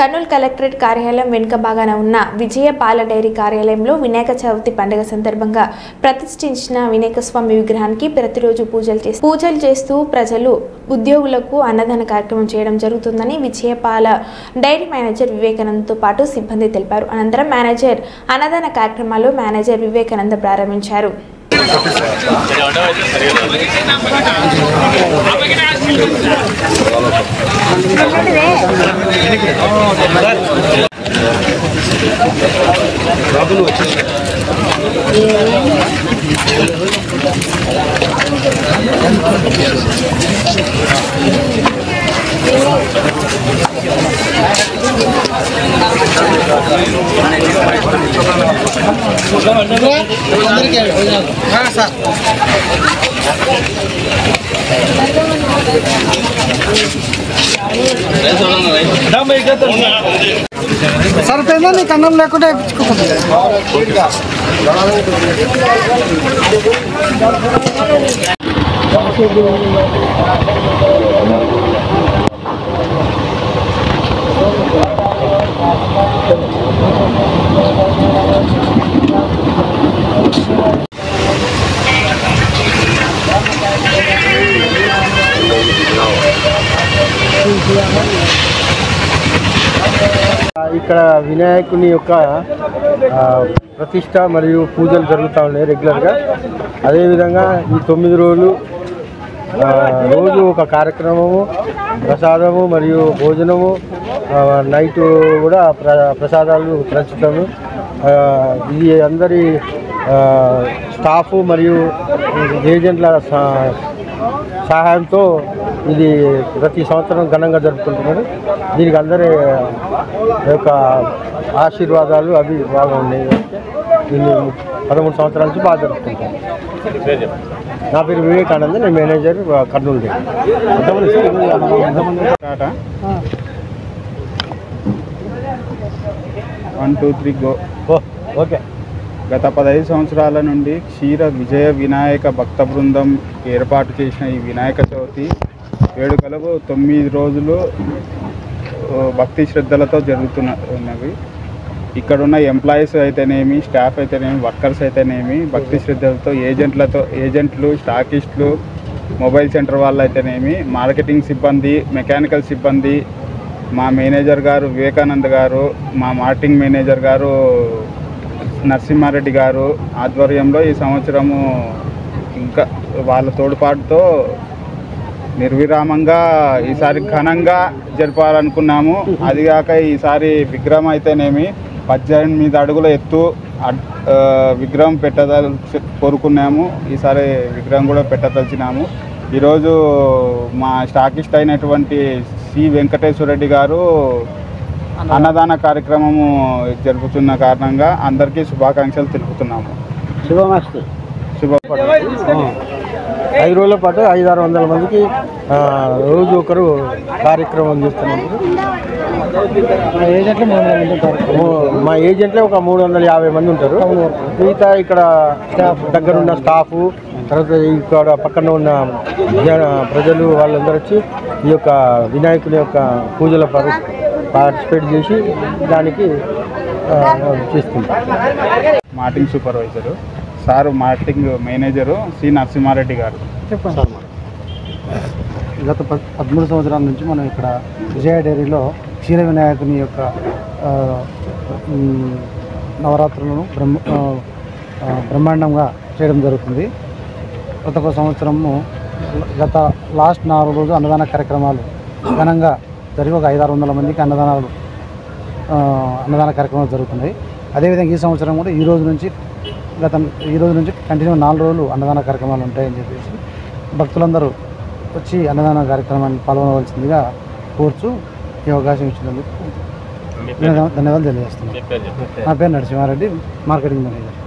Kurnool collectorate కార్యాలయం వెనుక భాగాన ఉన్న విజయ పాల డైరీ కార్యాలయంలో వినాయక చవితి పండుగ సందర్భంగా ప్రతిష్ఠించిన వినాయక స్వామి విగ్రహానికి ప్రతిరోజు పూజలు చేస్తూ ప్రజలు ఉద్యోగులకు అన్నదాన కార్యక్రమం చేయడం జరుగుతుందని విజయ పాల డైరీ మేనేజర్ వివేకానందతో పాటు సిబ్బంది తెలిపారు. అనంతరం మేనేజర్ అన్నదాన కార్యక్రమాలు మేనేజర్ వివేకానంద ప్రారంభించారు. సరిపోయిందా నీకు అన్నం లేకుండా వేయించుకుంటుంది. ఇక్కడ వినాయకుని యొక్క ప్రతిష్ట మరియు పూజలు జరుగుతూ ఉన్నాయి రెగ్యులర్గా. అదేవిధంగా ఈ 9 రోజులు రోజు ఒక కార్యక్రమము, ప్రసాదము మరియు భోజనము, నైట్ కూడా ప్రసాదాలు పంచుతాము. ఇది అందరి స్టాఫ్ మరియు ఏజెంట్ల సహాయంతో ఇది ప్రతి సంవత్సరం ఘనంగా జరుపుకుంటున్నారు. దీనికి అందరి యొక్క ఆశీర్వాదాలు అవి బాగా ఉన్నాయి. దీన్ని 13 సంవత్సరాల నుంచి బాగా జరుపుకుంటాను. నా పేరు వివేకానంద, నేను మేనేజర్ కర్నూలు. 1 2 3 గో. ఓకే. గత 15 సంవత్సరాల నుండి క్షీర విజయ వినాయక భక్త బృందం ఏర్పాటు చేసిన ఈ వినాయక చవితి వేడుకలకు 9 రోజులు భక్తి శ్రద్ధలతో జరుగుతున్నవి. ఇక్కడున్న ఎంప్లాయీస్ అయితేనేమి, స్టాఫ్ అయితేనేమి, వర్కర్స్ అయితేనేమి భక్తి శ్రద్ధలతో ఏజెంట్లు, స్టాకిస్టులు, మొబైల్ సెంటర్ వాళ్ళు అయితేనేమి, మార్కెటింగ్ సిబ్బంది, మెకానికల్ సిబ్బంది, మా మేనేజర్ గారు వివేకానంద్ గారు, మా మార్కెటింగ్ మేనేజర్ గారు నరసింహారెడ్డి గారు ఆధ్వర్యంలో ఈ సంవత్సరము ఇంకా వాళ్ళ తోడ్పాటుతో నిర్విరామంగా ఈసారి ఘనంగా జరపాలనుకున్నాము. అదిగాక ఈసారి విగ్రహం అయితేనేమి 18 అడుగుల ఎత్తు విగ్రహం కోరుకున్నాము. ఈసారి విగ్రహం కూడా పెట్టదలిచినాము. ఈరోజు మా స్టాకిస్ట్ అయినటువంటి సి వెంకటేశ్వర రెడ్డి గారు అన్నదాన కార్యక్రమము జరుపుతున్న కారణంగా అందరికీ శుభాకాంక్షలు తెలుపుతున్నాము. శుభమస్తు. 5 రోజుల పాటు 500-600 మందికి రోజు ఒకరు కార్యక్రమం చేస్తున్నారు. మా ఏజెంట్లే ఒక 350 మంది ఉంటారు. మిగతా ఇక్కడ దగ్గరున్న స్టాఫు, తర్వాత ఇక్కడ పక్కన ఉన్న ప్రజలు వాళ్ళందరూ వచ్చి ఈ యొక్క వినాయకుని యొక్క పూజల పార్టిసిపేట్ చేసి దానికి చేస్తుంటారు. Marketing supervisor sir, marketing manager C Narasimha Reddy గారు. చెప్పండి సార్. గత 13 సంవత్సరాల నుంచి మనం ఇక్కడ విజయ డైరీలో క్షీర వినాయకుని యొక్క నవరాత్రులను బ్రహ్మాండంగా చేయడం జరుగుతుంది. ప్రతి సంవత్సరము గత లాస్ట్ 4 రోజులు అన్నదాన కార్యక్రమాలు ఘనంగా జరిగి ఒక 500-600 మందికి అన్నదాన కార్యక్రమాలు జరుగుతున్నాయి. అదేవిధంగా ఈ సంవత్సరం కూడా ఈ రోజు నుంచి కంటిన్యూ 4 రోజులు అన్నదాన కార్యక్రమాలు ఉంటాయని చెప్పేసి భక్తులందరూ వచ్చి అన్నదాన కార్యక్రమాన్ని పాల్గొనవలసిందిగా కోర్చు ఈ అవకాశం ఇచ్చినందుకు ధన్యవాదాలు తెలియజేస్తున్నాను. నా పేరు నరసింహారెడ్డి, మార్కెటింగ్ మేనేజర్.